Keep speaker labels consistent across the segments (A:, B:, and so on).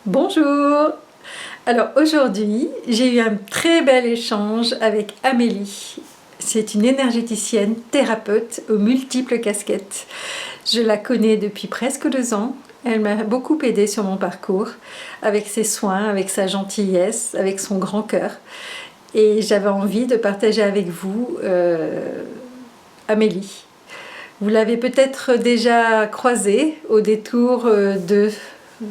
A: Bonjour! Alors aujourd'hui, j'ai eu un très bel échange avec Amélie. C'est une énergéticienne, thérapeute aux multiples casquettes. Je la connais depuis presque 2 ans. Elle m'a beaucoup aidée sur mon parcours, avec ses soins, avec sa gentillesse, avec son grand cœur. Et j'avais envie de partager avec vous Amélie. Vous l'avez peut-être déjà croisée au détour de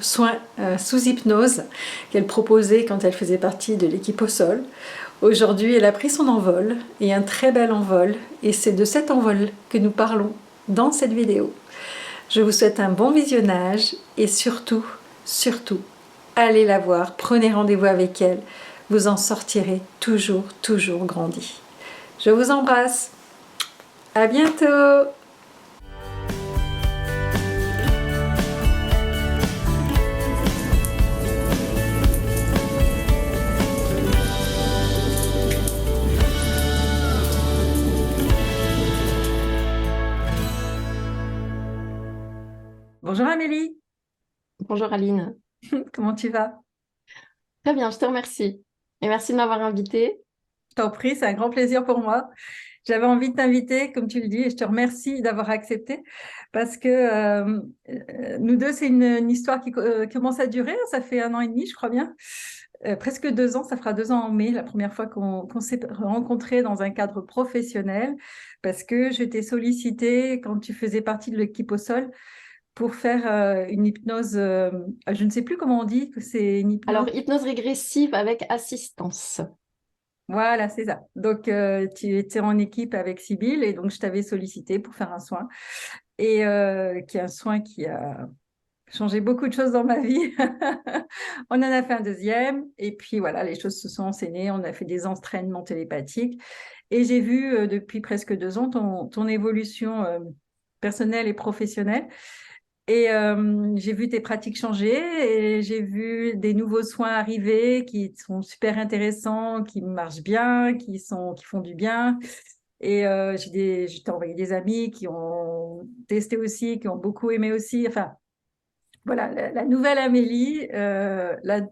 A: soins sous hypnose qu'elle proposait quand elle faisait partie de l'équipe au sol. Aujourd'hui, elle a pris son envol, et un très bel envol, et c'est de cet envol que nous parlons dans cette vidéo. Je vous souhaite un bon visionnage et surtout, surtout, allez la voir, prenez rendez-vous avec elle. Vous en sortirez toujours, toujours grandi. Je vous embrasse. À bientôt. Bonjour Amélie,
B: Bonjour Aline.
A: comment tu vas?
B: Très bien, je te remercie. Et merci de m'avoir invitée.
A: Je t'en prie, c'est un grand plaisir pour moi. J'avais envie de t'inviter, comme tu le dis, et je te remercie d'avoir accepté parce que nous deux, c'est une histoire qui commence à durer. Ça fait 1 an et demi, je crois bien. Presque 2 ans, ça fera 2 ans en mai, la première fois qu'on s'est rencontrés dans un cadre professionnel, parce que je t'ai sollicité quand tu faisais partie de l'équipe au sol pour faire une hypnose, je ne sais plus comment on dit, que c'est une hypnose.
B: Alors, hypnose régressive avec assistance.
A: Voilà, c'est ça. Donc, tu étais en équipe avec Sybille et donc je t'avais sollicité pour faire un soin et qui est un soin qui a changé beaucoup de choses dans ma vie. On en a fait un deuxième et puis voilà, les choses se sont enchaînées. On a fait des entraînements télépathiques et j'ai vu depuis presque 2 ans ton évolution personnelle et professionnelle. Et j'ai vu tes pratiques changer et j'ai vu des nouveaux soins arriver qui sont super intéressants, qui marchent bien, qui font du bien. Et je t'ai envoyé des amis qui ont testé aussi, qui ont beaucoup aimé aussi. Enfin, voilà, la nouvelle Amélie,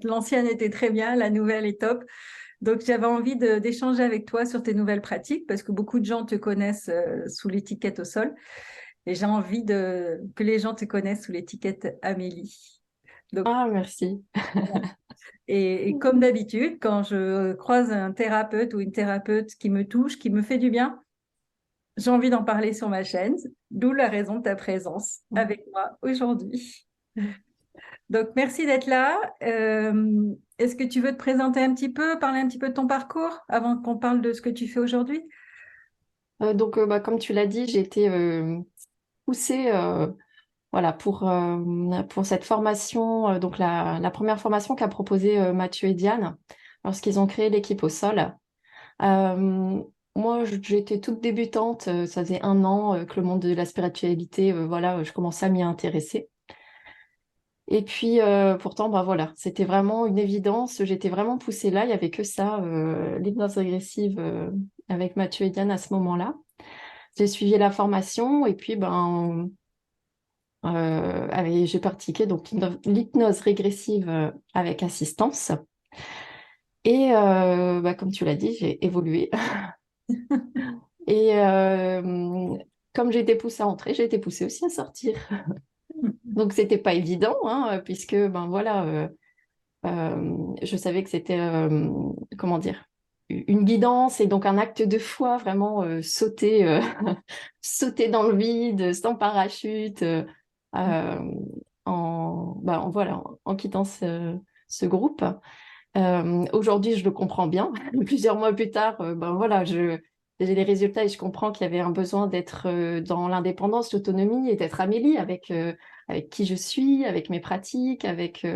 A: l'ancienne était très bien, la nouvelle est top. Donc, j'avais envie d'échanger avec toi sur tes nouvelles pratiques parce que beaucoup de gens te connaissent sous l'étiquette au sol. Et j'ai envie que les gens te connaissent sous l'étiquette Amélie. Donc,
B: Ah, merci.
A: voilà. Et comme d'habitude, quand je croise un thérapeute ou une thérapeute qui me touche, qui me fait du bien, j'ai envie d'en parler sur ma chaîne, d'où la raison de ta présence avec moi aujourd'hui. Donc, merci d'être là. Est-ce que tu veux te présenter un petit peu, parler un petit peu de ton parcours avant qu'on parle de ce que tu fais aujourd'hui?
B: Comme tu l'as dit, j'ai été poussée voilà, pour cette formation, donc la première formation qu'a proposée Mathieu et Diane lorsqu'ils ont créé l'équipe au sol. Euh, Moi, j'étais toute débutante, ça faisait 1 an que le monde de la spiritualité, voilà, je commençais à m'y intéresser. Et puis, pourtant, bah voilà, c'était vraiment une évidence. J'étais vraiment poussée là. Il n'y avait que ça, l'hypnose régressive avec Mathieu et Diane à ce moment-là. J'ai suivi la formation et puis, j'ai pratiqué donc l'hypnose régressive avec assistance. Et comme tu l'as dit, j'ai évolué. Et comme j'ai été poussée à entrer, j'ai été poussée aussi à sortir. Donc, c'était pas évident, hein, puisque, ben voilà. Je savais que c'était, comment dire, une guidance et donc un acte de foi, vraiment sauter, sauter dans le vide, sans parachute, euh, voilà, en quittant ce groupe. Aujourd'hui, je le comprends bien. Plusieurs mois plus tard, voilà, j'ai les résultats et je comprends qu'il y avait un besoin d'être dans l'indépendance, l'autonomie et d'être Amélie avec qui je suis, avec mes pratiques, avec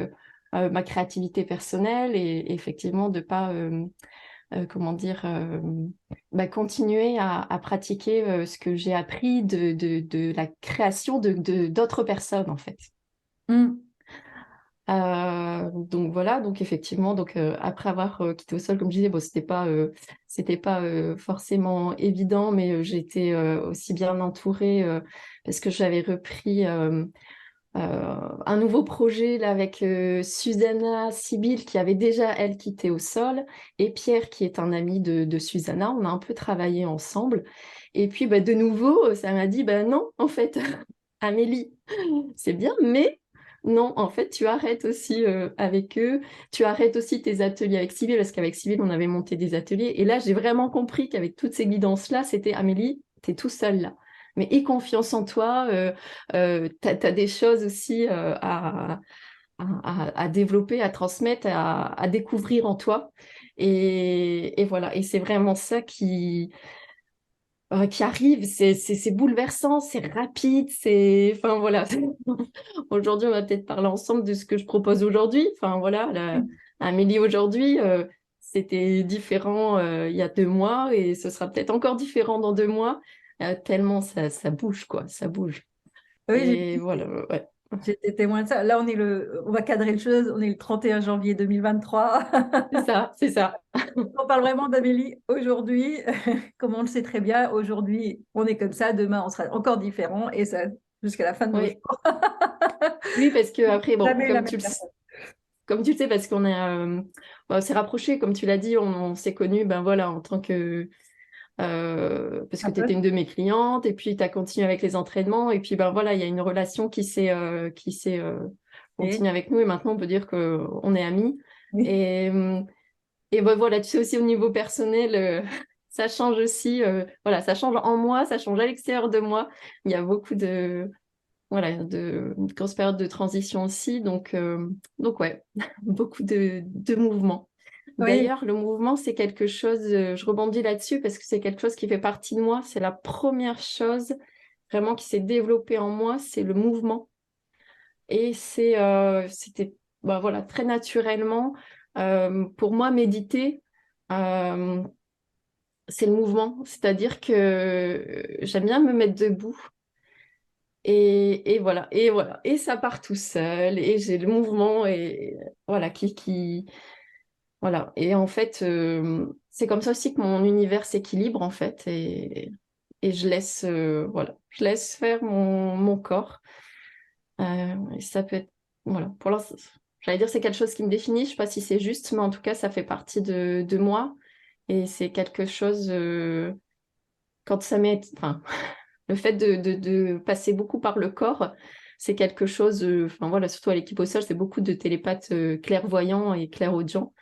B: ma créativité personnelle et effectivement de pas, comment dire, continuer à pratiquer ce que j'ai appris de la création d'autres personnes en fait.
A: Mm.
B: Donc voilà, donc effectivement, après avoir quitté au sol, comme je disais, bon, c'était pas forcément évident, mais j'étais aussi bien entourée parce que j'avais repris un nouveau projet là, avec Susanna Sibyl qui avait déjà, elle, quitté au sol, et Pierre qui est un ami de Susanna. On a un peu travaillé ensemble. Et puis, bah, de nouveau, ça m'a dit, bah, non, en fait, Amélie, c'est bien, mais non, en fait, tu arrêtes aussi avec eux. Tu arrêtes aussi tes ateliers avec Sibyl, parce qu'avec Sibyl, on avait monté des ateliers. Et là, j'ai vraiment compris qu'avec toutes ces guidances-là, c'était Amélie, t'es tout seul là. Mais aie confiance en toi, t'as des choses aussi à développer, à transmettre, à découvrir en toi. Et voilà, et c'est vraiment ça qui arrive, c'est bouleversant, c'est rapide, c'est... Enfin voilà, aujourd'hui on va peut-être parler ensemble de ce que je propose aujourd'hui. Enfin voilà, Amélie aujourd'hui, c'était différent il y a 2 mois et ce sera peut-être encore différent dans 2 mois, tellement ça bouge quoi, ça bouge.
A: Oui,
B: Et voilà, ouais.
A: j'étais témoin de ça. Là, on va cadrer le chose, on est le 31 janvier 2023.
B: C'est ça, c'est ça.
A: On parle vraiment d'Amélie aujourd'hui, comme on le sait très bien, aujourd'hui on est comme ça, demain on sera encore différent et ça jusqu'à la fin de nos
B: Oui,
A: jours.
B: oui, parce que après, bon,
A: Jamais la même personne.
B: comme tu le sais, parce qu'on est, on s'est rapprochés, comme tu l'as dit, on s'est connus, ben voilà, en tant que parce que
A: Un
B: tu
A: peu.
B: étais une de mes clientes et puis tu as continué avec les entraînements et puis ben voilà, il y a une relation qui s'est
A: Et,
B: continuée avec nous et maintenant on peut dire qu'on est amis.
A: oui.
B: Et, et ben voilà, tu sais aussi au niveau personnel, ça change aussi, voilà, ça change en moi, ça change à l'extérieur de moi. Il y a beaucoup de, voilà, de grosses périodes de transition aussi, donc ouais, beaucoup de mouvements.
A: Oui,
B: D'ailleurs, le mouvement, c'est quelque chose, je rebondis là-dessus parce que c'est quelque chose qui fait partie de moi. C'est la première chose vraiment qui s'est développée en moi, c'est le mouvement. Et c'était bah, voilà, très naturellement, pour moi, méditer, euh, c'est le mouvement. C'est-à-dire que j'aime bien me mettre debout. Et voilà, et voilà, et ça part tout seul, et j'ai le mouvement, et voilà, voilà, et en fait, c'est comme ça aussi que mon univers s'équilibre en fait, et je laisse, voilà, je laisse faire mon corps. Et ça peut être, voilà, pour l'instant, j'allais dire c'est quelque chose qui me définit. Je sais pas si c'est juste, mais en tout cas, ça fait partie de moi, et c'est quelque chose quand ça m'est, enfin, le fait de passer beaucoup par le corps. C'est quelque chose, enfin voilà, surtout à l'équipe au sol, c'est beaucoup de télépathes clairvoyants et clairaudients.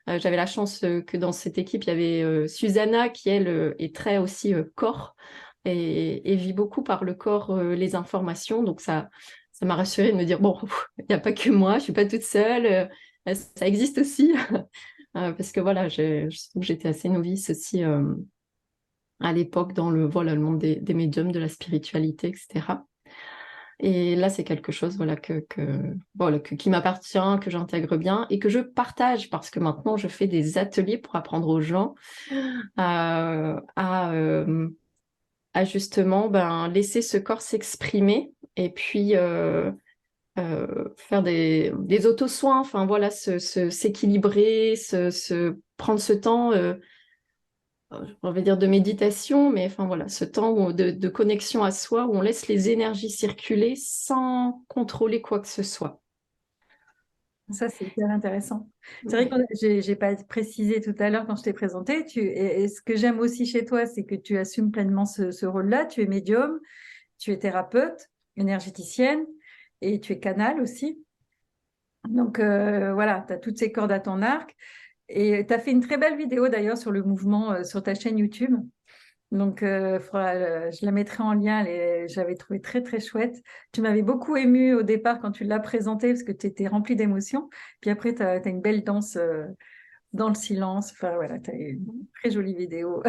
B: J'avais la chance que dans cette équipe, il y avait Susanna qui, elle, est très aussi corps et vit beaucoup par le corps les informations. Donc ça m'a rassurée de me dire, bon, il n'y a pas que moi, je suis pas toute seule, ça existe aussi. Parce que voilà, je trouve que j'étais assez novice aussi à l'époque dans voilà, le monde des médiums, de la spiritualité, etc. Et là, c'est quelque chose voilà, voilà, qui m'appartient, que j'intègre bien et que je partage parce que maintenant, je fais des ateliers pour apprendre aux gens à justement ben, laisser ce corps s'exprimer et puis faire des auto-soins, enfin voilà, s'équilibrer, prendre ce temps. On va dire de méditation, mais enfin voilà, ce temps de connexion à soi où on laisse les énergies circuler sans contrôler quoi que ce soit.
A: ça c'est hyper intéressant. C'est vrai que
B: Ouais.
A: j'ai pas précisé tout à l'heure quand je t'ai présenté. Et ce que j'aime aussi chez toi, c'est que tu assumes pleinement ce rôle-là. Tu es médium, tu es thérapeute, énergéticienne et tu es canal aussi. Donc voilà, tu as toutes ces cordes à ton arc. Et tu as fait une très belle vidéo d'ailleurs sur le mouvement sur ta chaîne YouTube. Donc je la mettrai en lien. J'avais trouvé très très chouette. Tu m'avais beaucoup émue au départ quand tu l'as présentée parce que tu étais remplie d'émotions. Puis après, tu as une belle danse dans le silence. Enfin voilà, tu as une très jolie vidéo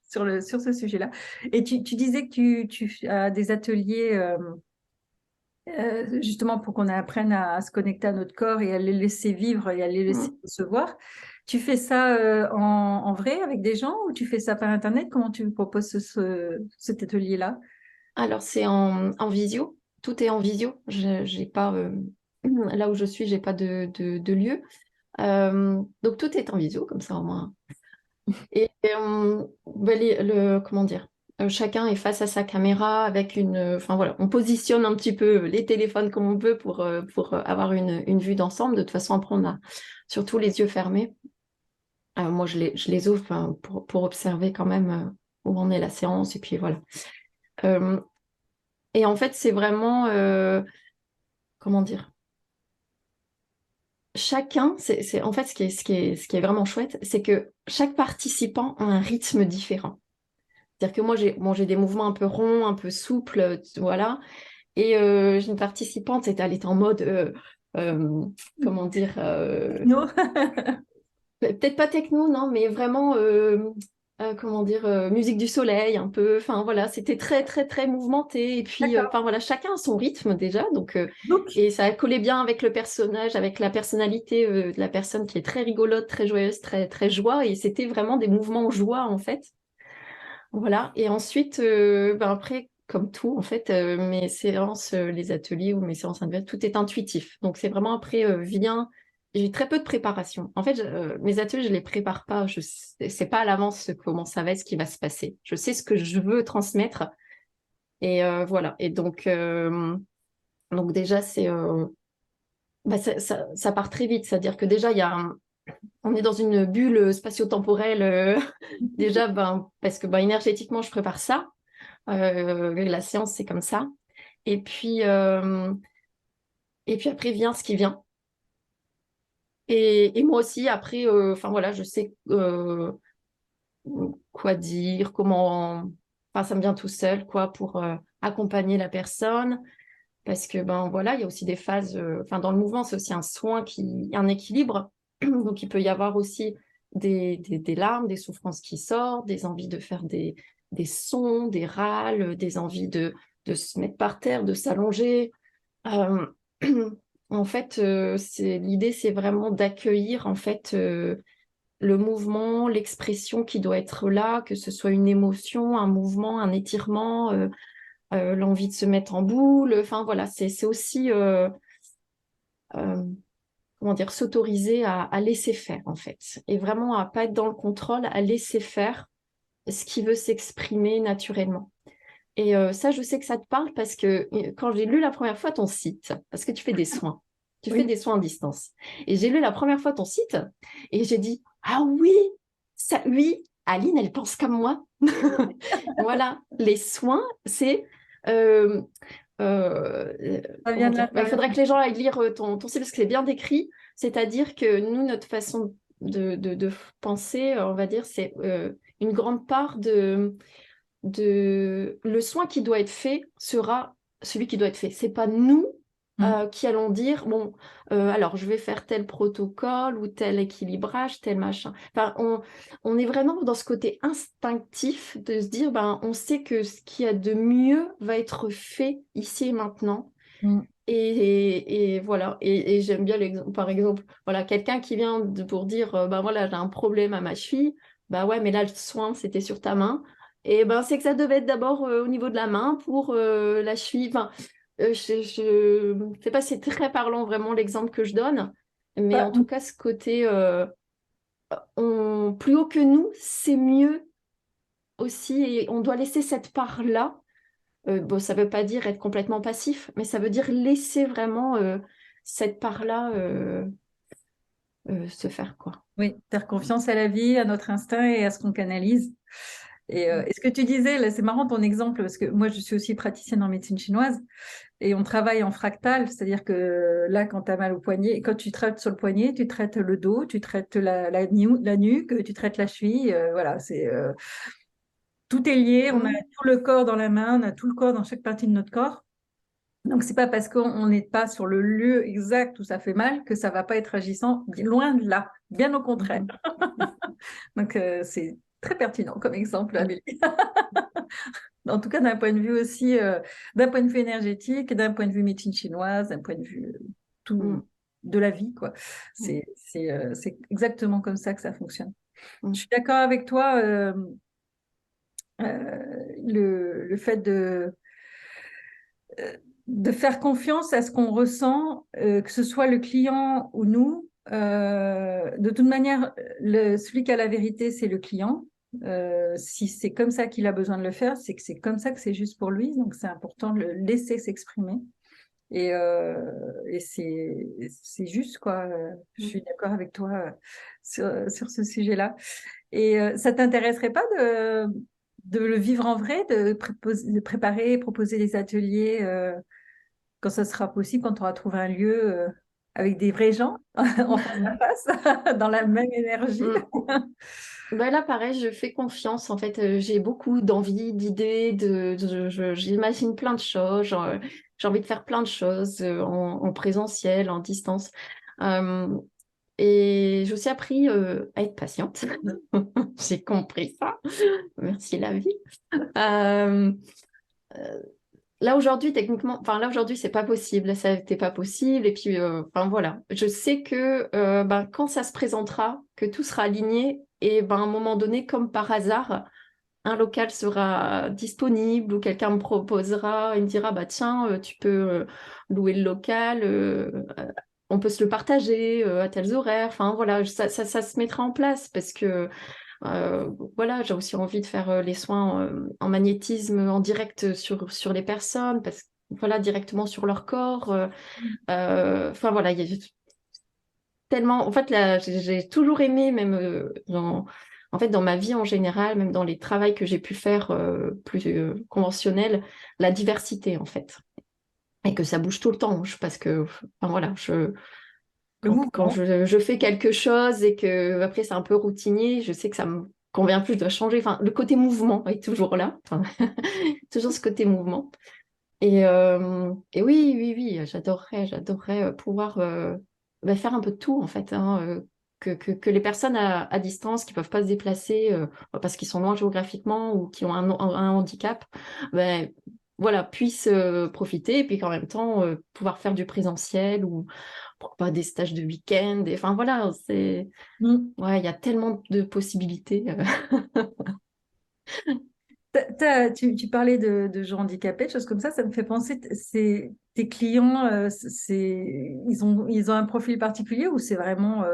A: sur ce sujet-là. Et tu disais que tu as des ateliers justement pour qu'on apprenne à se connecter à notre corps et à les laisser vivre et à les laisser
B: Mm.
A: recevoir. Tu fais ça en vrai avec des gens ou tu fais ça par Internet? Comment tu proposes cet atelier-là?
B: Alors c'est en visio, tout est en visio. J'ai pas là où je suis, j'ai pas de lieu. Donc tout est en visio, comme ça au moins. Et ben, comment dire? chacun est face à sa caméra avec enfin voilà, on positionne un petit peu les téléphones comme on peut pour avoir une vue d'ensemble. De toute façon, après, on a surtout les yeux fermés. Moi, je les ouvre enfin, pour observer quand même où en est la séance. Et puis voilà. Euh, et en fait, c'est vraiment, comment dire, chacun, en fait ce qui est vraiment chouette, c'est que chaque participant a un rythme différent. C'est-à-dire que moi, j'ai des mouvements un peu ronds, un peu souples, voilà. Et j'ai une participante, elle était en mode, euh, comment dire,
A: Non.
B: peut-être pas techno, non, mais vraiment, comment dire, musique du soleil, un peu. Enfin voilà, c'était très, très, très mouvementé. Et puis,
A: D'accord.
B: enfin voilà, chacun a son rythme déjà. Donc,
A: Donc,
B: et ça collait bien avec le personnage, avec la personnalité de la personne qui est très rigolote, très joyeuse, très, très joie. Et c'était vraiment des mouvements joie, en fait. Voilà. Et ensuite, ben après, comme tout, en fait, mes séances, les ateliers ou mes séances individuelles, tout est intuitif. Donc, c'est vraiment après, vient. J'ai très peu de préparation. En fait, mes ateliers, je les prépare pas. Je sais pas à l'avance comment ça va, ce qui va se passer. Je sais ce que je veux transmettre. Et voilà. Et donc déjà, bah, ça part très vite. C'est-à-dire que déjà, on est dans une bulle spatio-temporelle. Déjà, ben, parce que ben, énergétiquement, je prépare ça. La séance, c'est comme ça. Et puis, euh, et puis après vient ce qui vient. Et moi aussi, après, enfin voilà, je sais quoi dire, comment. Enfin, ça me vient tout seul, quoi, pour accompagner la personne. Parce que, ben voilà, il y a aussi des phases. Enfin, dans le mouvement, c'est aussi un soin un équilibre. Donc, il peut y avoir aussi des larmes, des souffrances qui sortent, des envies de faire des sons, des râles, des envies de se mettre par terre, de s'allonger. Euh, En fait, l'idée, c'est vraiment d'accueillir en fait le mouvement, l'expression qui doit être là, que ce soit une émotion, un mouvement, un étirement, l'envie de se mettre en boule. Enfin voilà, c'est aussi euh, comment dire, s'autoriser à laisser faire en fait, et vraiment à pas être dans le contrôle, à laisser faire ce qui veut s'exprimer naturellement. Et ça, je sais que ça te parle parce que quand j'ai lu la première fois ton site, parce que tu fais des soins, tu fais
A: oui.
B: des soins à distance. Et j'ai lu la première fois ton site et j'ai dit, ah oui, ça, oui, Aline, elle pense comme moi. Voilà, les soins, c'est... euh,
A: Ça vient
B: comment
A: de
B: dire? Bah, il
A: l'intérieur.
B: faudrait que les gens aillent lire ton site parce que c'est bien décrit. C'est-à-dire que nous, notre façon de penser, on va dire, c'est une grande part le soin qui doit être fait sera celui qui doit être fait. C'est pas nous
A: Mm.
B: qui allons dire bon alors je vais faire tel protocole ou tel équilibrage, tel machin. Enfin, on est vraiment dans ce côté instinctif de se dire ben on sait que ce qu'il y a de mieux va être fait ici et maintenant.
A: Mm.
B: Et voilà, et j'aime bien l'exemple, par exemple, voilà, quelqu'un qui vient pour dire, ben voilà, j'ai un problème à ma cheville, bah ouais, mais là, le soin, c'était sur ta main, et ben c'est que ça devait être d'abord au niveau de la main pour la cheville, enfin, je sais pas si c'est très parlant vraiment l'exemple que je donne, mais
A: Bah,
B: en tout cas, ce côté, plus haut que nous, c'est mieux aussi, et on doit laisser cette part-là bon, ça ne veut pas dire être complètement passif, mais ça veut dire laisser vraiment cette part-là se faire, quoi.
A: oui, faire confiance à la vie, à notre instinct et à ce qu'on canalise. Et ce que tu disais, là, c'est marrant ton exemple, parce que moi, je suis aussi praticienne en médecine chinoise et on travaille en fractal, c'est-à-dire que là, quand tu as mal au poignet, quand tu traites sur le poignet, tu traites le dos, tu traites la nuque, tu traites la cheville, voilà, tout est lié, on a
B: Mhm.
A: tout le corps dans la main, on a tout le corps dans chaque partie de notre corps. Donc, c'est pas parce qu'on n'est pas sur le lieu exact où ça fait mal que ça va pas être agissant, loin de là, bien au contraire.
B: Mhm.
A: Donc, c'est très pertinent comme exemple, Amélie. En tout cas, d'un point de vue aussi, d'un point de vue énergétique, d'un point de vue médecine chinoise, d'un point de vue tout
B: Mhm.
A: de la vie, quoi.
B: Mhm.
A: C'est exactement comme ça que ça fonctionne. Je
B: Mhm.
A: suis d'accord avec toi, le fait de faire confiance à ce qu'on ressent, que ce soit le client ou nous. De toute manière, celui qui a la vérité, c'est le client. Si c'est comme ça qu'il a besoin de le faire, c'est que c'est comme ça que c'est juste pour lui. Donc, c'est important de le laisser s'exprimer. Et c'est juste, quoi. Je suis d'accord avec toi sur ce sujet-là. Et ça t'intéresserait pas de le vivre en vrai, de préparer, proposer des ateliers quand ça sera possible, quand tu auras trouvé un lieu avec des vrais gens en face à face, dans la même énergie.
B: Mm. Ben là, pareil, je fais confiance. En fait, j'ai beaucoup d'envie, d'idées, j'imagine plein de choses. J'ai envie de faire plein de choses en présentiel, en distance. Euh, et j'ai aussi appris à être patiente. J'ai compris ça. Merci la vie. Euh, Là aujourd'hui, techniquement, enfin là aujourd'hui, c'est pas possible, ça n'était pas possible. Et puis, enfin voilà, je sais que ben, quand ça se présentera, que tout sera aligné, et ben à un moment donné, comme par hasard, un local sera disponible ou quelqu'un me proposera, il me dira bah tiens, tu peux louer le local, on peut se le partager à tels horaires. Enfin voilà, ça se mettra en place parce que voilà, j'ai aussi envie de faire les soins en magnétisme en direct sur les personnes, parce que voilà, directement sur leur corps. Enfin voilà, il y a tellement. En fait, là, j'ai toujours aimé, même en fait, dans ma vie en général, même dans les travails que j'ai pu faire plus conventionnels, la diversité en fait. Et que ça bouge tout le temps, parce que, enfin, voilà,
A: Le
B: quand
A: mouvement.
B: je fais quelque chose et que après c'est un peu routinier, je sais que ça me convient plus, je dois changer. Enfin, le côté mouvement est toujours là, enfin, toujours ce côté mouvement. Et oui, oui, oui, j'adorerais pouvoir bah, faire un peu de tout en fait, hein, que les personnes à distance qui peuvent pas se déplacer parce qu'ils sont loin géographiquement ou qui ont un handicap, ben voilà, puissent profiter et puis qu'en même temps pouvoir faire du présentiel ou pourquoi pas des stages de week-end. Enfin voilà,
A: Mm.
B: ouais, il y a tellement de possibilités.
A: Tu parlais de gens handicapés, de choses comme ça me fait penser, tes clients, ils ont un profil particulier ou c'est vraiment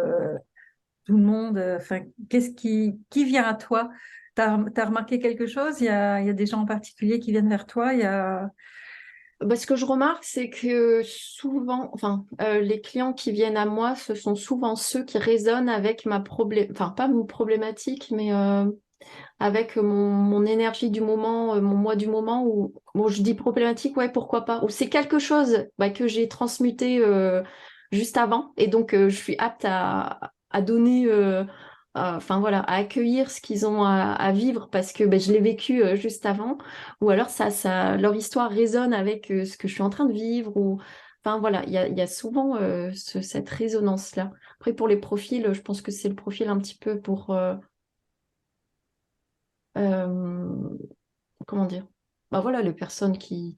A: tout le monde, enfin, qui vient à toi? T'as remarqué quelque chose? Il y a des gens en particulier qui viennent vers toi?
B: Bah, ce que je remarque, c'est que souvent, enfin, les clients qui viennent à moi, ce sont souvent ceux qui résonnent avec enfin, pas mon problématique, mais avec mon énergie du moment, mon moi du moment, ou bon, je dis problématique, ouais, pourquoi pas, ou c'est quelque chose bah, que j'ai transmuté juste avant, et donc je suis apte à donner, enfin voilà, à accueillir ce qu'ils ont à vivre parce que bah, je l'ai vécu juste avant, ou alors leur histoire résonne avec ce que je suis en train de vivre, ou enfin voilà, il y a souvent cette résonance-là. Après, pour les profils, je pense que c'est le profil un petit peu pour euh, comment dire? Bah voilà, les personnes qui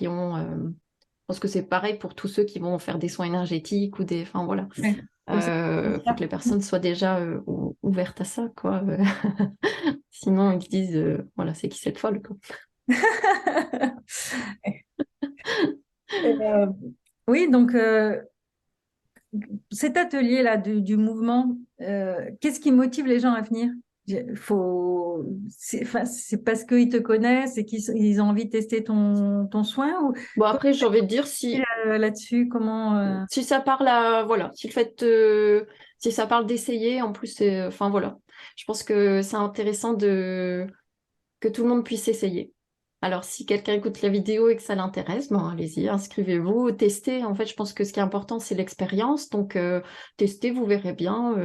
B: ont. Je pense que c'est pareil pour tous ceux qui vont faire des soins énergétiques ou des. Enfin voilà.
A: Ouais, comme ça.
B: Faut que les personnes soient déjà ouvertes à ça, quoi. Sinon, ils se disent, voilà, c'est qui cette folle, quoi.
A: Euh, oui, donc cet atelier-là du mouvement, qu'est-ce qui motive les gens à venir? Enfin, c'est parce qu'ils te connaissent et qu'ils ont envie de tester ton soin ou
B: Bon,
A: comment
B: après, j'ai envie de dire,
A: tu là-dessus? Comment
B: si ça parle voilà, si le fait, si ça parle d'essayer, en plus, enfin voilà. Je pense que c'est intéressant que tout le monde puisse essayer. Alors, si quelqu'un écoute la vidéo et que ça l'intéresse, ben, allez-y, inscrivez-vous, testez. En fait, je pense que ce qui est important, c'est l'expérience. Donc, testez, vous verrez bien.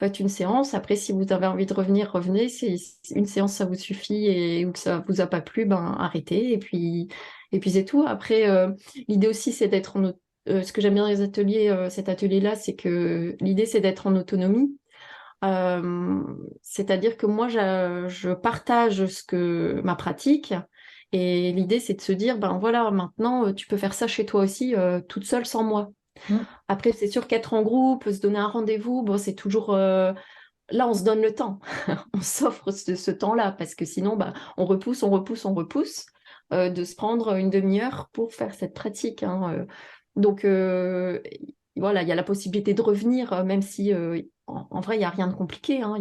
B: Faites une séance. Après, si vous avez envie de revenir, revenez. Si une séance, ça vous suffit et ou que ça vous a pas plu, ben, arrêtez. Et puis c'est tout. Après, l'idée aussi, c'est d'être ce que j'aime bien dans les ateliers, cet atelier-là, c'est que l'idée, c'est d'être en autonomie. Euh, C'est-à-dire que moi, je partage ma pratique et l'idée, c'est de se dire, ben voilà, maintenant, tu peux faire ça chez toi aussi, toute seule, sans moi.
A: Hmm.
B: Après, c'est sûr qu'être en groupe, se donner un rendez-vous, bon, c'est toujours... là, on se donne le temps. On s'offre ce temps-là parce que sinon, bah, on repousse de se prendre une demi-heure pour faire cette pratique, hein. Donc, voilà, il y a la possibilité de revenir, même si en vrai, il n'y a rien de compliqué, hein.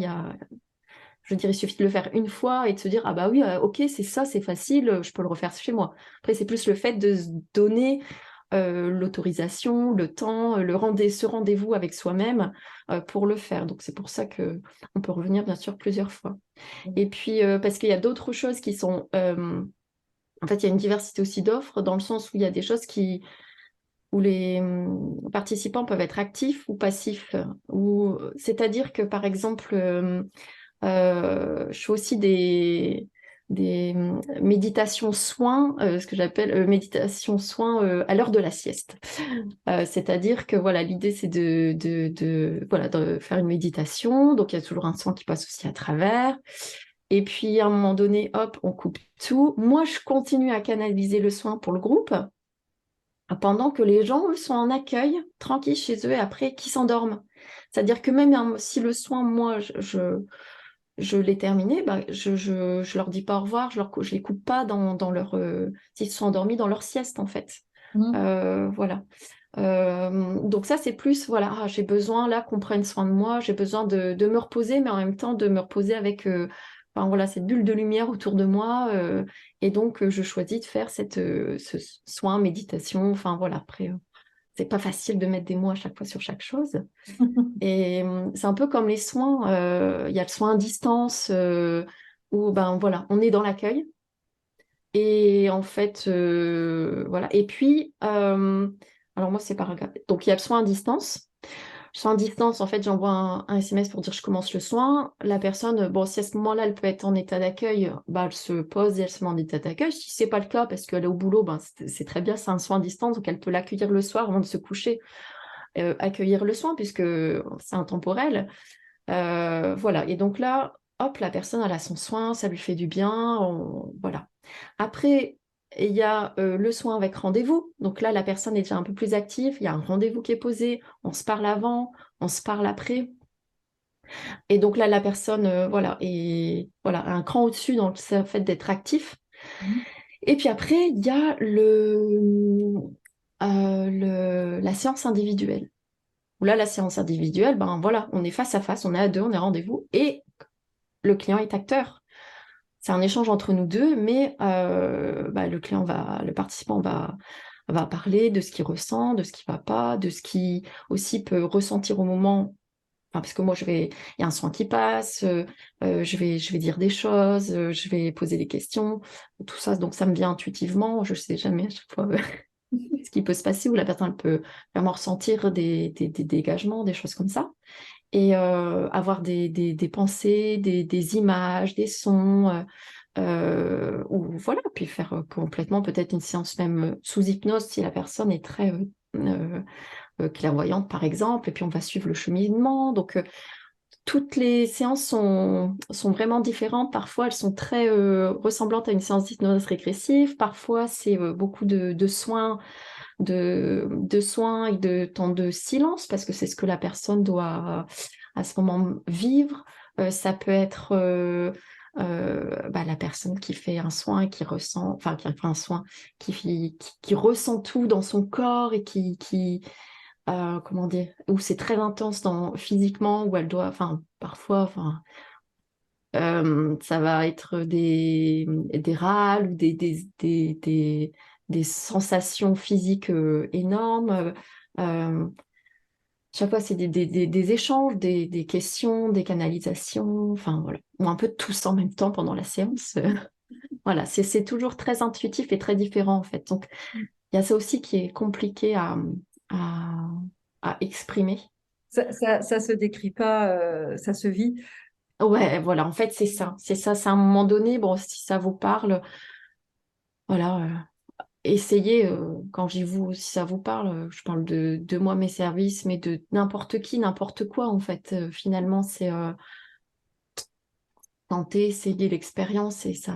B: Je veux dire, il suffit de le faire une fois et de se dire, ah bah oui, ok, c'est ça, c'est facile, je peux le refaire chez moi. Après, c'est plus le fait de se donner l'autorisation, le temps, ce rendez-vous avec soi-même pour le faire. Donc, c'est pour ça qu'on peut revenir, bien sûr, plusieurs fois. Et puis, parce qu'il y a d'autres choses qui sont... en fait, il y a une diversité aussi d'offres, dans le sens où il y a des choses où les participants peuvent être actifs ou passifs. C'est-à-dire que, par exemple, je fais aussi des méditations soins, ce que j'appelle méditation soins à l'heure de la sieste. C'est-à-dire que voilà, l'idée c'est voilà, de faire une méditation, donc il y a toujours un soin qui passe aussi à travers. Et puis à un moment donné, hop, on coupe tout. Moi, je continue à canaliser le soin pour le groupe pendant que les gens, eux, sont en accueil, tranquilles chez eux, et après, qui s'endorment. C'est-à-dire que même si le soin, moi, je l'ai terminé, bah, je leur dis pas au revoir, je les coupe pas dans leur... s'ils se sont endormis dans leur sieste, en fait.
A: Mhm.
B: Voilà. Donc ça, c'est plus, voilà, j'ai besoin là qu'on prenne soin de moi, j'ai besoin de me reposer, mais en même temps de me reposer avec enfin, voilà, cette bulle de lumière autour de moi. Et donc, je choisis de faire ce soin, méditation. Enfin, voilà, après, c'est pas facile de mettre des mots à chaque fois sur chaque chose. Et c'est un peu comme les soins. Il y a le soin à distance où, ben voilà, on est dans l'accueil. Et en fait, voilà. Et puis, alors moi, c'est pas grave. Donc, il y a le soin à distance. Le soin à distance, en fait, j'envoie un SMS pour dire je commence le soin. La personne, bon, si à ce moment-là, elle peut être en état d'accueil, bah, elle se pose et elle se met en état d'accueil. Si c'est pas le cas, parce qu'elle est au boulot, ben, c'est très bien, c'est un soin à distance, donc elle peut l'accueillir le soir avant de se coucher, accueillir le soin, puisque c'est intemporel. Voilà. Et donc là, hop, la personne, elle a son soin, ça lui fait du bien. Voilà. Après, il y a le soin avec rendez-vous. Donc là, la personne est déjà un peu plus active. Il y a un rendez-vous qui est posé. On se parle avant, on se parle après. Et donc là, la personne, voilà, et voilà, un cran au-dessus dans le fait d'être actif.
A: Mhm.
B: Et puis après, il y a la séance individuelle. Où là, la séance individuelle, ben voilà, on est face à face, on est à deux, on est à rendez-vous, et le client est acteur. C'est un échange entre nous deux, mais bah, le participant va parler de ce qu'il ressent, de ce qui ne va pas, de ce qu'il aussi peut ressentir au moment. Enfin, parce que moi, il y a un soin qui passe, je vais dire des choses, je vais poser des questions, tout ça. Donc, ça me vient intuitivement. Je ne sais jamais à chaque fois ce qui peut se passer, où la personne peut vraiment ressentir des dégagements, des choses comme ça. Et avoir des pensées, des images, des sons. Ou voilà, puis faire complètement peut-être une séance même sous hypnose si la personne est très clairvoyante, par exemple, et puis on va suivre le cheminement. Donc, toutes les séances sont vraiment différentes. Parfois, elles sont très ressemblantes à une séance d'hypnose régressive. Parfois, c'est beaucoup de soins, de soins et de temps de silence, parce que c'est ce que la personne doit à ce moment vivre. Ça peut être bah, la personne qui fait un soin et qui ressent, enfin qui fait un soin, qui ressent tout dans son corps et comment dire, où c'est très intense physiquement, où elle doit, enfin parfois, enfin ça va être des râles ou des sensations physiques énormes. Euh, Chaque fois, c'est des échanges, des questions, des canalisations, enfin voilà, ou un peu de tout ça en même temps pendant la séance. Voilà, c'est toujours très intuitif et très différent en fait. Donc, il y a ça aussi qui est compliqué à, à exprimer.
A: Ça se décrit pas, ça se vit.
B: Ouais, voilà, en fait, c'est ça, c'est à un moment donné, bon, si ça vous parle, voilà, essayez, quand je dis vous, si ça vous parle, je parle de moi, mes services, mais de n'importe qui, n'importe quoi, en fait. Finalement, c'est tenter, essayer l'expérience et ça,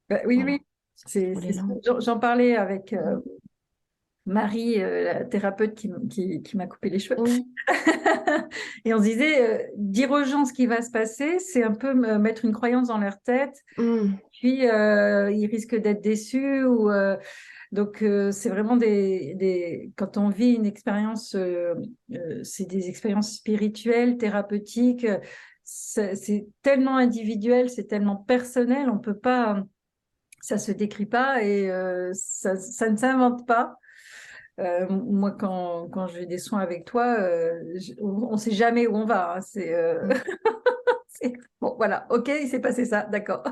A: Bah, oui, oui,
B: voilà, ça
A: c'est,
B: ouvre
A: c'est
B: les
A: ça.
B: langues.
A: J'en parlais avec
B: Mm.
A: Marie, la thérapeute qui m'a coupé les cheveux.
B: Oui,
A: Et on se disait, dire aux gens ce qui va se passer, c'est un peu mettre une croyance dans leur tête,
B: mm,
A: puis ils risquent d'être déçus. Donc, c'est vraiment quand on vit une expérience, c'est des expériences spirituelles, thérapeutiques. c'est tellement individuel, c'est tellement personnel, on peut pas, ça se décrit pas et ça ne s'invente pas. Moi, quand je fais des soins avec toi, on ne sait jamais où on va, hein.
B: Mm.
A: Bon, voilà, ok, il s'est passé ça, d'accord.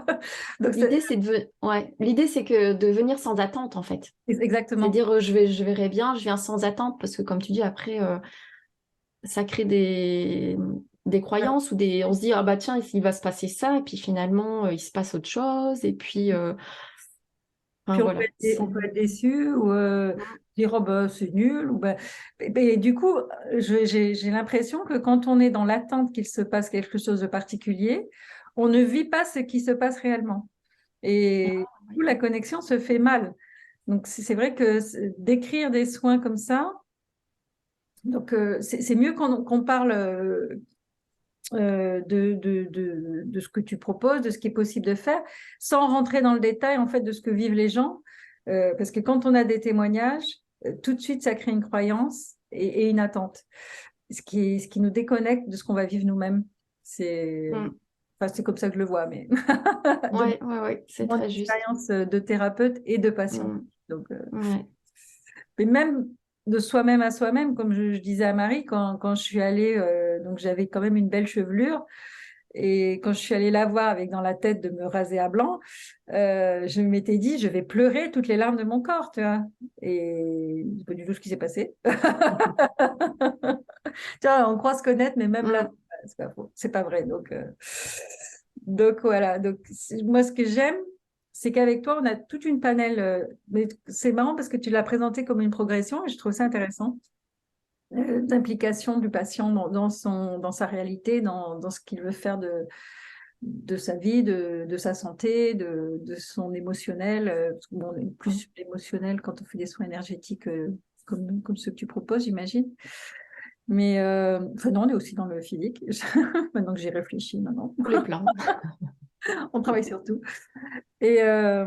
A: Donc,
B: L'idée, c'est que de venir sans attente, en fait. C'est
A: exactement.
B: dire, je verrai bien, je viens sans attente, parce que comme tu dis, après, ça crée des croyances ou on se dit, ah bah tiens, il va se passer ça, et puis finalement, il se passe autre chose, et puis, enfin,
A: Puis
B: voilà.
A: on peut être déçu ou dire oh, bah, c'est nul. Ou bah... et du coup, j'ai l'impression que quand on est dans l'attente qu'il se passe quelque chose de particulier, on ne vit pas ce qui se passe réellement. Et du coup, la connexion se fait mal. Donc, c'est vrai que d'écrire des soins comme ça, donc c'est mieux qu'on parle de ce que tu proposes, de ce qui est possible de faire, sans rentrer dans le détail en fait de ce que vivent les gens. Parce que quand on a des témoignages, tout de suite, ça crée une croyance et une attente, ce qui nous déconnecte de ce qu'on va vivre nous-mêmes.
B: Mm.
A: Enfin, c'est comme ça que je le vois, mais
B: Ouais, c'est
A: mon
B: très juste.
A: expérience de thérapeute et de patient.
B: Mm.
A: Donc,
B: Ouais.
A: mais même de soi-même à soi-même, comme je disais à Marie, quand je suis allée, donc j'avais quand même une belle chevelure, et quand je suis allée la voir avec dans la tête de me raser à blanc, je m'étais dit, je vais pleurer toutes les larmes de mon corps, tu vois. Et c'est pas du tout ce qui s'est passé. Tu vois, on croit se connaître, mais même là,
B: Mm.
A: c'est pas faux, c'est pas vrai. Donc voilà. Donc moi, ce que j'aime, c'est qu'avec toi, on a toute une panel. Mais c'est marrant parce que tu l'as présenté comme une progression et je trouve ça intéressant. D'implication du patient dans sa réalité, dans ce qu'il veut faire de sa vie, de sa santé, de son émotionnel. Parce que, bon, on est plus émotionnel quand on fait des soins énergétiques comme ceux que tu proposes, j'imagine. Mais enfin, non, on est aussi dans le physique. Maintenant que j'y réfléchis, maintenant,
B: Tous les plans.
A: on travaille sur tout. Et, euh,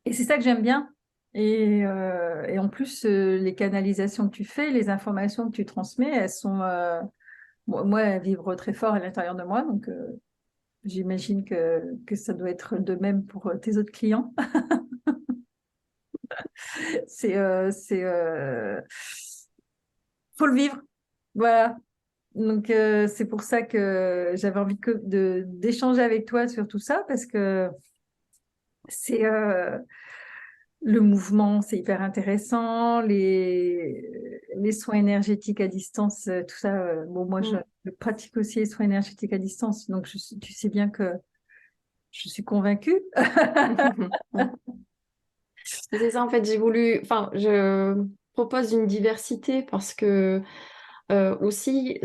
A: et c'est ça que j'aime bien. Et en plus, les canalisations que tu fais, les informations que tu transmets, elles sont, moi, elles vibrent très fort à l'intérieur de moi. Donc, j'imagine que ça doit être de même pour tes autres clients. Faut le vivre. Voilà. Donc, c'est pour ça que j'avais envie d'échanger avec toi sur tout ça parce que c'est le mouvement, c'est hyper intéressant. Les soins énergétiques à distance, tout ça. Bon, moi, je
B: Mm.
A: pratique aussi les soins énergétiques à distance. Donc, tu sais bien que je suis convaincue.
B: C'est ça, en fait, enfin, je propose une diversité parce que aussi,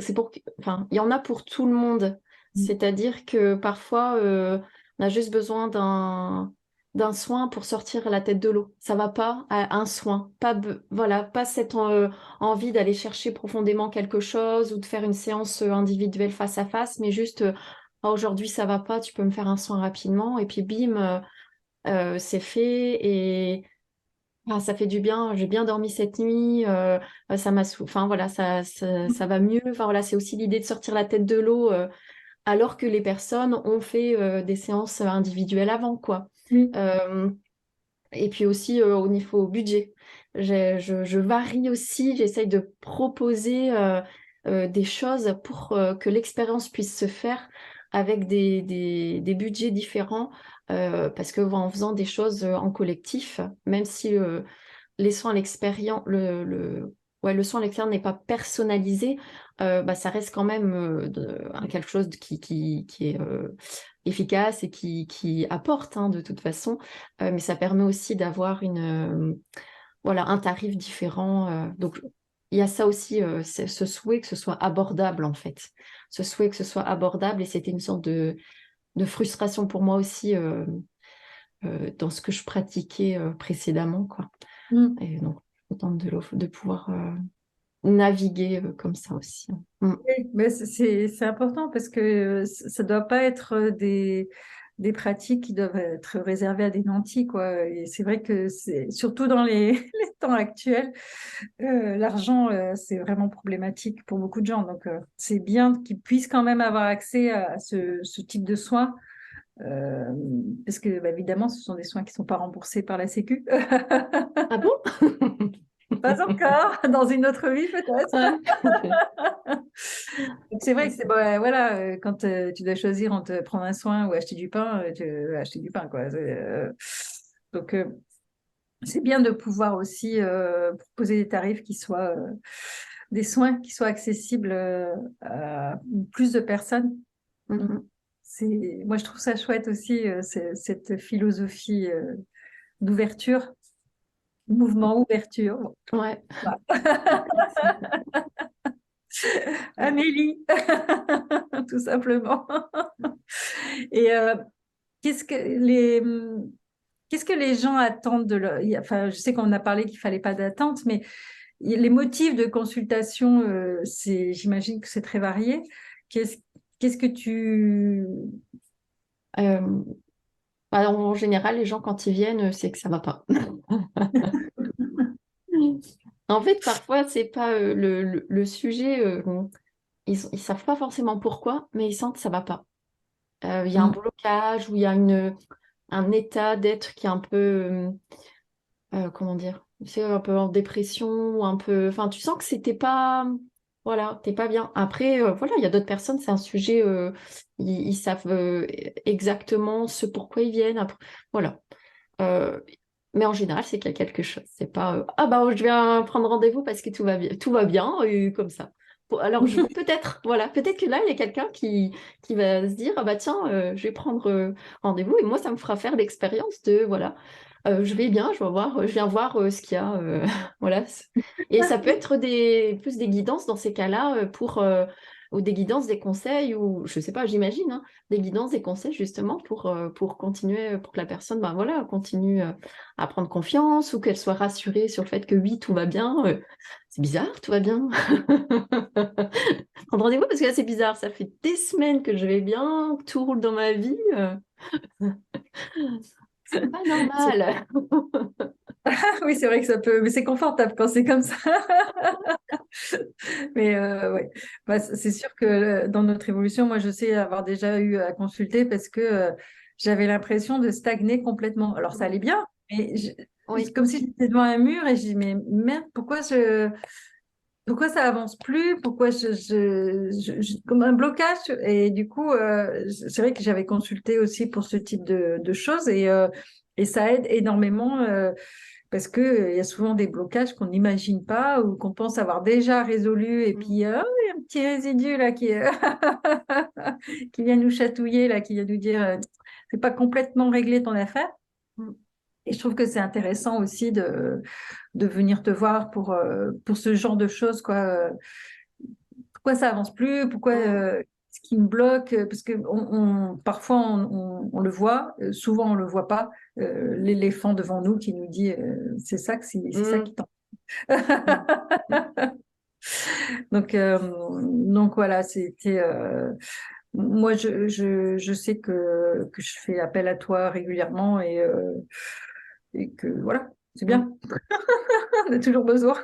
B: enfin, il y en a pour tout le monde. C'est-à-dire que parfois, on a juste besoin d'un soin pour sortir la tête de l'eau. Ça va pas à un soin. Voilà, pas cette envie d'aller chercher profondément quelque chose ou de faire une séance individuelle face à face, mais juste, ah, aujourd'hui, ça va pas, tu peux me faire un soin rapidement. Et puis, bim, c'est fait. Et ah, ça fait du bien, j'ai bien dormi cette nuit, enfin voilà, ça va mieux. Enfin voilà, c'est aussi l'idée de sortir la tête de l'eau alors que les personnes ont fait des séances individuelles avant, quoi.
A: Oui.
B: Euh, et puis aussi au niveau budget, je varie aussi, j'essaye de proposer des choses pour que l'expérience puisse se faire avec des budgets différents, parce que en faisant des choses en collectif, même si les soins à l'expérience, ouais, le soin à l'extérieur n'est pas personnalisé, bah, ça reste quand même quelque chose qui est efficace et qui apporte hein, de toute façon. Mais ça permet aussi d'avoir voilà, un tarif différent. Donc, il y a ça aussi, ce souhait que ce soit abordable en fait. Ce souhait que ce soit abordable et c'était une sorte de frustration pour moi aussi dans ce que je pratiquais précédemment, quoi.
A: Mm.
B: Et donc, je suis contente de pouvoir naviguer comme ça aussi. Mm.
A: Oui, mais c'est important parce que ça doit pas être des pratiques qui doivent être réservées à des nantis, quoi. Et c'est vrai que c'est surtout dans les, les temps actuels, l'argent, c'est vraiment problématique pour beaucoup de gens. Donc, c'est bien qu'ils puissent quand même avoir accès à ce type de soins. euh, Parce que, bah, évidemment, ce sont des soins qui ne sont pas remboursés par la Sécu.
B: Ah bon?
A: Pas encore, dans une autre vie peut-être.
B: Ouais.
A: Donc, c'est vrai que c'est bah, voilà, quand tu dois choisir entre prendre un soin ou acheter du pain, tu vas acheter du pain, quoi. Donc, c'est bien de pouvoir aussi proposer des tarifs qui soient des soins qui soient accessibles à plus de personnes. Donc,
B: Mhm.
A: moi, je trouve ça chouette aussi, cette philosophie d'ouverture, mouvement ouverture.
B: Ouais.
A: Voilà. Amélie, tout simplement. Et qu'est-ce que les gens attendent de leur... Enfin, je sais qu'on a parlé qu'il fallait pas d'attente, mais les motifs de consultation, j'imagine que c'est très varié. Qu'est-ce, qu'est-ce que tu...
B: Euh, Alors, en général, les gens, quand ils viennent, c'est que ça va pas. En fait, parfois, c'est pas le sujet, ils savent pas forcément pourquoi, mais ils sentent que ça va pas. Il y a un
A: Mm,
B: blocage ou il y a un état d'être qui est un peu, comment dire, c'est un peu en dépression ou un peu, enfin, tu sens que c'était pas, voilà, t'es pas bien. Après, voilà, il y a d'autres personnes, c'est un sujet, ils savent exactement ce pourquoi ils viennent. Voilà. Euh, mais en général, c'est qu'il y a quelque chose. C'est pas ah bah je viens prendre rendez-vous parce que tout va bien et comme ça. Alors peut-être voilà, peut-être que là il y a quelqu'un qui va se dire ah bah tiens je vais prendre rendez-vous et moi ça me fera faire l'expérience de voilà je vais bien, je viens voir ce qu'il y a voilà. Et ça peut être plus des guidances dans ces cas-là pour ou des guidances, des conseils ou je sais pas, j'imagine hein, des guidances, des conseils justement pour continuer, pour que la personne, ben voilà, continue à prendre confiance ou qu'elle soit rassurée sur le fait que oui, tout va bien. C'est bizarre, tout va bien. Prendre rendez-vous parce que là, c'est bizarre. Ça fait des semaines que je vais bien, que tout roule dans ma vie. C'est pas
A: c'est-
B: normal.
A: Oui, c'est vrai que ça peut, mais c'est confortable quand c'est comme ça. Mais ouais, bah, c'est sûr que dans notre évolution, moi, je sais avoir déjà eu à consulter parce que j'avais l'impression de stagner complètement. Alors, ça allait bien, mais
B: Oui.
A: comme si j'étais devant un mur et je dis, mais merde, pourquoi ça avance plus? Pourquoi comme un blocage? Et du coup, c'est vrai que j'avais consulté aussi pour ce type de choses et ça aide énormément. Parce que, il y a souvent des blocages qu'on n'imagine pas ou qu'on pense avoir déjà résolus. Et puis, il y a un petit résidu là qui vient nous chatouiller, là, qui vient nous dire c'est pas complètement réglé ton affaire. Et je trouve que c'est intéressant aussi de venir te voir pour ce genre de choses, quoi. Pourquoi ça avance plus? Pourquoi ce qui me bloque? Parce que parfois on le voit, souvent on le voit pas. L'éléphant devant nous qui nous dit c'est ça qui t'en. Donc voilà, c'était. Moi, je sais que je fais appel à toi régulièrement et que voilà, c'est bien. On a toujours besoin.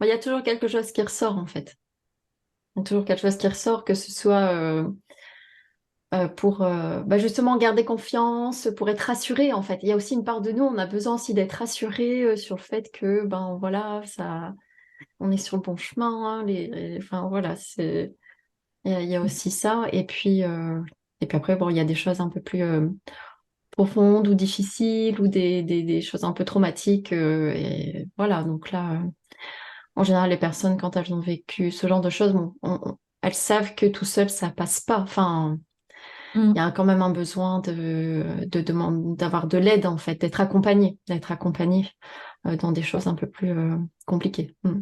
B: Il y a toujours quelque chose qui ressort en fait. Il y a toujours quelque chose qui ressort, que ce soit pour bah, justement garder confiance, pour être rassuré en fait. Il y a aussi une part de nous, on a besoin aussi d'être rassuré sur le fait que ben voilà, ça, on est sur le bon chemin. Hein, enfin voilà, il y a aussi ça. Et puis après bon, il y a des choses un peu plus profondes ou difficiles ou des choses un peu traumatiques. Et voilà, donc là, en général, les personnes quand elles ont vécu ce genre de choses, bon, elles savent que tout seul ça passe pas. Enfin il y
A: Mm.
B: a quand même un besoin d'avoir de l'aide, en fait, d'être accompagné dans des choses un peu plus compliquées. Mm.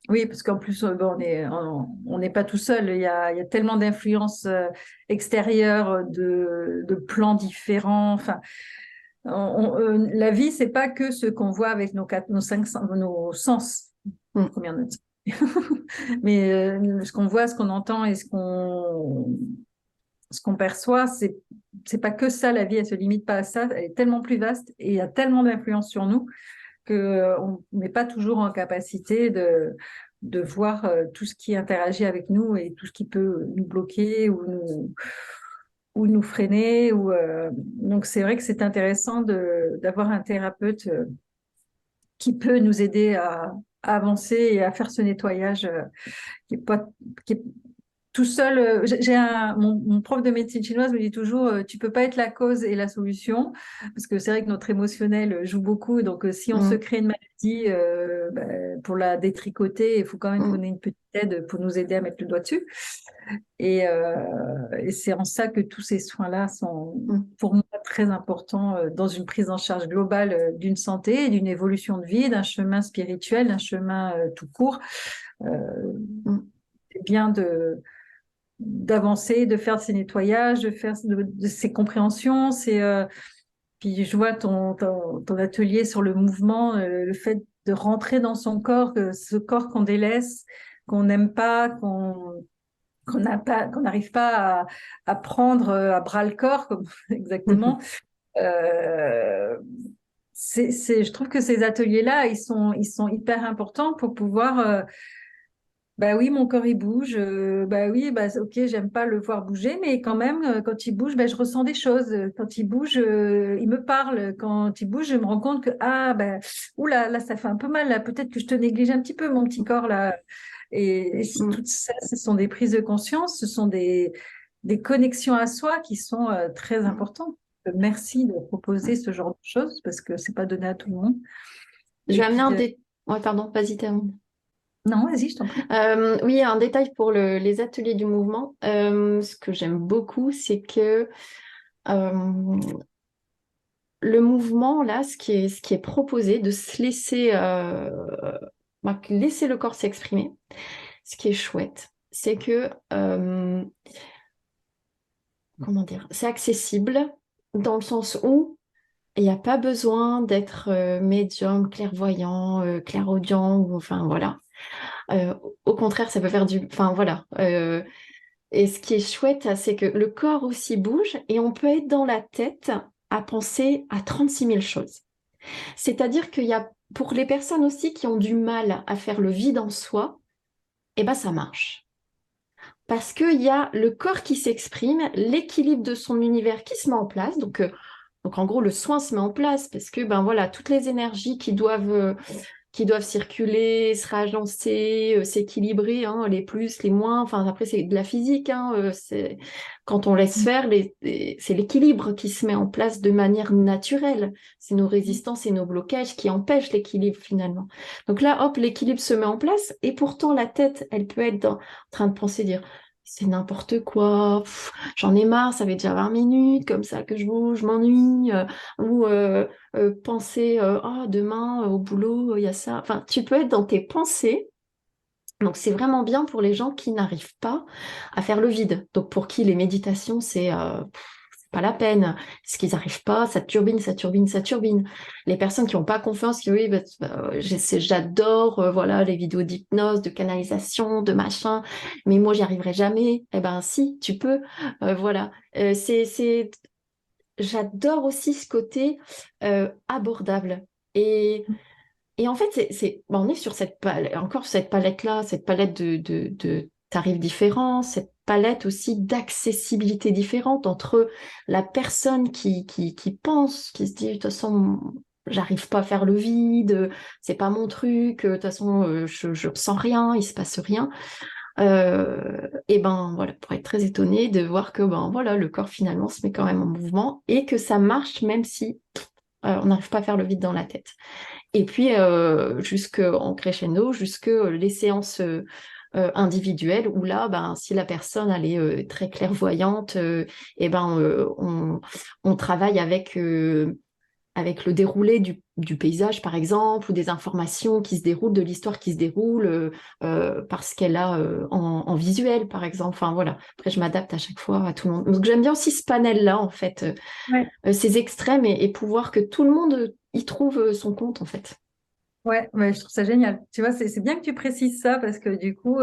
A: Oui, parce qu'en plus, bon, on n'est pas tout seul. Il y a tellement d'influences extérieures, de plans différents. Enfin, la vie, c'est pas que ce qu'on voit avec nos cinq, nos sens.
B: Mm.
A: Combien de mais ce qu'on voit, ce qu'on entend et ce qu'on perçoit, c'est pas que ça, la vie, elle se limite pas à ça, elle est tellement plus vaste et il y a tellement d'influence sur nous qu'on n'est pas toujours en capacité de voir tout ce qui interagit avec nous et tout ce qui peut nous bloquer ou nous freiner. Donc, c'est vrai que c'est intéressant d'avoir un thérapeute qui peut nous aider à avancer et à faire ce nettoyage qui est pas, qui est tout seul. Mon prof de médecine chinoise me dit toujours, tu peux pas être la cause et la solution, parce que c'est vrai que notre émotionnel joue beaucoup. Donc, si on se
B: Mm,
A: crée une maladie, pour la détricoter, il faut quand même qu'on
B: mm,
A: ait une petite aide pour nous aider à mettre le doigt dessus. Et c'est en ça que tous ces soins-là sont,
B: mm,
A: pour moi, très importants dans une prise en charge globale d'une santé, d'une évolution de vie, d'un chemin spirituel, d'un chemin tout court. Euh,
B: mm.
A: c'est bien d'avancer, de faire ces nettoyages, de faire de ces compréhensions. Puis je vois ton atelier sur le mouvement, le fait de rentrer dans son corps, ce corps qu'on délaisse, qu'on n'aime pas, qu'on n'arrive pas à prendre à bras le corps, comme, exactement. Euh, je trouve que ces ateliers-là, ils sont hyper importants pour pouvoir bah oui, mon corps il bouge. Bah oui, bah ok, j'aime pas le voir bouger, mais quand même, quand il bouge, bah, je ressens des choses. Quand il bouge, il me parle. Quand il bouge, je me rends compte que oula, là, ça fait un peu mal. Là, peut-être que je te néglige un petit peu, mon petit corps là.
B: Mm.
A: Tout ça, ce sont des prises de conscience, ce sont des connexions à soi qui sont très importantes. Merci de proposer ce genre de choses parce que c'est pas donné à tout le monde.
B: Je
A: Et
B: vais amener
A: puis,
B: un détail. Ouais, pardon, vas-y, termine.
A: non, vas-y, je t'en prie.
B: Oui, un détail pour les ateliers du mouvement. Ce que j'aime beaucoup, c'est que euh, le mouvement, là, ce qui est proposé, de se laisser, laisser le corps s'exprimer, ce qui est chouette, c'est que, comment dire, c'est accessible dans le sens où il n'y a pas besoin d'être médium, clairvoyant, clairaudient, ou enfin voilà. Euh, Au contraire, ça peut faire du... Enfin voilà. Et ce qui est chouette, c'est que le corps aussi bouge et on peut être dans la tête à penser à 36 000 choses. C'est-à-dire qu'il y a, pour les personnes aussi qui ont du mal à faire le vide en soi, eh ben ça marche. Parce qu'il y a le corps qui s'exprime, l'équilibre de son univers qui se met en place. Donc en gros, le soin se met en place parce que ben voilà, toutes les énergies qui doivent circuler, se réagencer, s'équilibrer, hein, les plus, les moins. Enfin, après, c'est de la physique. Hein, quand on laisse faire, c'est l'équilibre qui se met en place de manière naturelle. C'est nos résistances et nos blocages qui empêchent l'équilibre finalement. Donc là, hop, l'équilibre se met en place. Et pourtant, la tête, elle peut être en train de penser, dire, c'est n'importe quoi, j'en ai marre, ça fait déjà 20 minutes comme ça que je bouge, je m'ennuie, ou penser ah demain au boulot il y a ça. Enfin, tu peux être dans tes pensées. Donc c'est vraiment bien pour les gens qui n'arrivent pas à faire le vide. Donc pour qui les méditations c'est pas la peine. Parce qu'ils n'arrivent pas, ça turbine, ça turbine, ça turbine. Les personnes qui n'ont pas confiance, qui oui, j'adore voilà les vidéos d'hypnose, de canalisation, de machin, mais moi j'y arriverai jamais. Eh ben si, tu peux. Voilà. C'est J'adore aussi ce côté abordable. Et en fait, on est sur cette palette, encore sur cette palette-là, cette palette de tarifs différents, cette palette aussi d'accessibilité différente entre la personne qui pense, qui se dit, de toute façon, j'arrive pas à faire le vide, c'est pas mon truc, de toute façon, je ressens rien, il se passe rien. Et ben voilà, pour être très étonnée de voir que ben voilà, le corps finalement se met quand même en mouvement et que ça marche même si on n'arrive pas à faire le vide dans la tête. Et puis jusqu'en crescendo, jusque les séances individuelles où là, ben si la personne elle est très clairvoyante, et ben on travaille avec le déroulé du paysage, par exemple, ou des informations qui se déroulent, de l'histoire qui se déroule, parce qu'elle a en visuel, par exemple. Enfin, voilà. Après, je m'adapte à chaque fois à tout le monde. Donc, j'aime bien aussi ce panel-là, en fait,
A: Ouais.
B: ces extrêmes et pouvoir que tout le monde y trouve son compte, en fait.
A: Ouais, je trouve ça génial. Tu vois, c'est bien que tu précises ça parce que du coup,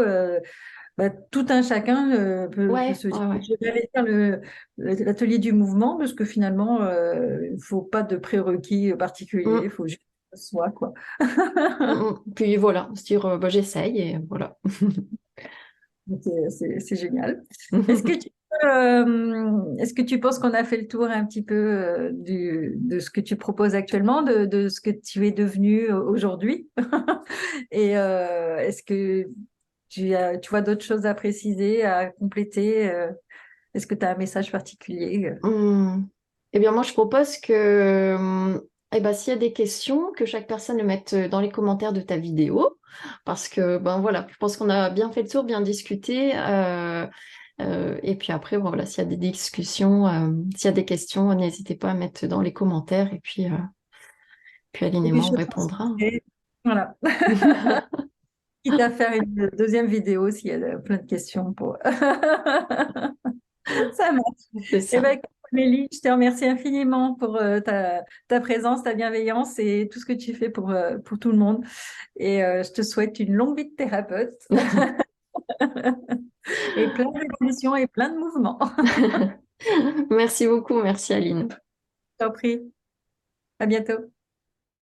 A: tout un chacun peut
B: Ouais,
A: se dire,
B: ouais, ouais.
A: je vais aller faire l'atelier du mouvement, parce que finalement, il ne faut pas de prérequis particuliers, il
B: Mm,
A: faut juste soi, quoi.
B: Puis voilà, se dire, j'essaye et voilà.
A: C'est génial. Est-ce que tu penses qu'on a fait le tour un petit peu de ce que tu proposes actuellement, de ce que tu es devenu aujourd'hui? Et est-ce que tu vois d'autres choses à préciser, à compléter? Est-ce que tu as un message particulier?
B: Hmm. Eh bien, moi, je propose que, eh ben, s'il y a des questions, que chaque personne le mette dans les commentaires de ta vidéo, parce que, ben voilà, je pense qu'on a bien fait le tour, bien discuté. Et puis après, bon, voilà, s'il y a des discussions, s'il y a des questions, n'hésitez pas à mettre dans les commentaires, et puis Aline
A: Et
B: et
A: puis
B: moi, on
A: je
B: répondra.
A: transmettrai. Voilà. Quitte à faire une deuxième vidéo s'il y a plein de questions pour. Ça marche.
B: C'est
A: Eh
B: ça.
A: ben, écoute, Amélie, je te remercie infiniment pour ta présence, ta bienveillance et tout ce que tu fais pour tout le monde. Et je te souhaite une longue vie de thérapeute et plein d'évolutions et plein de mouvements.
B: Merci beaucoup, merci Aline.
A: Je t'en prie. À bientôt.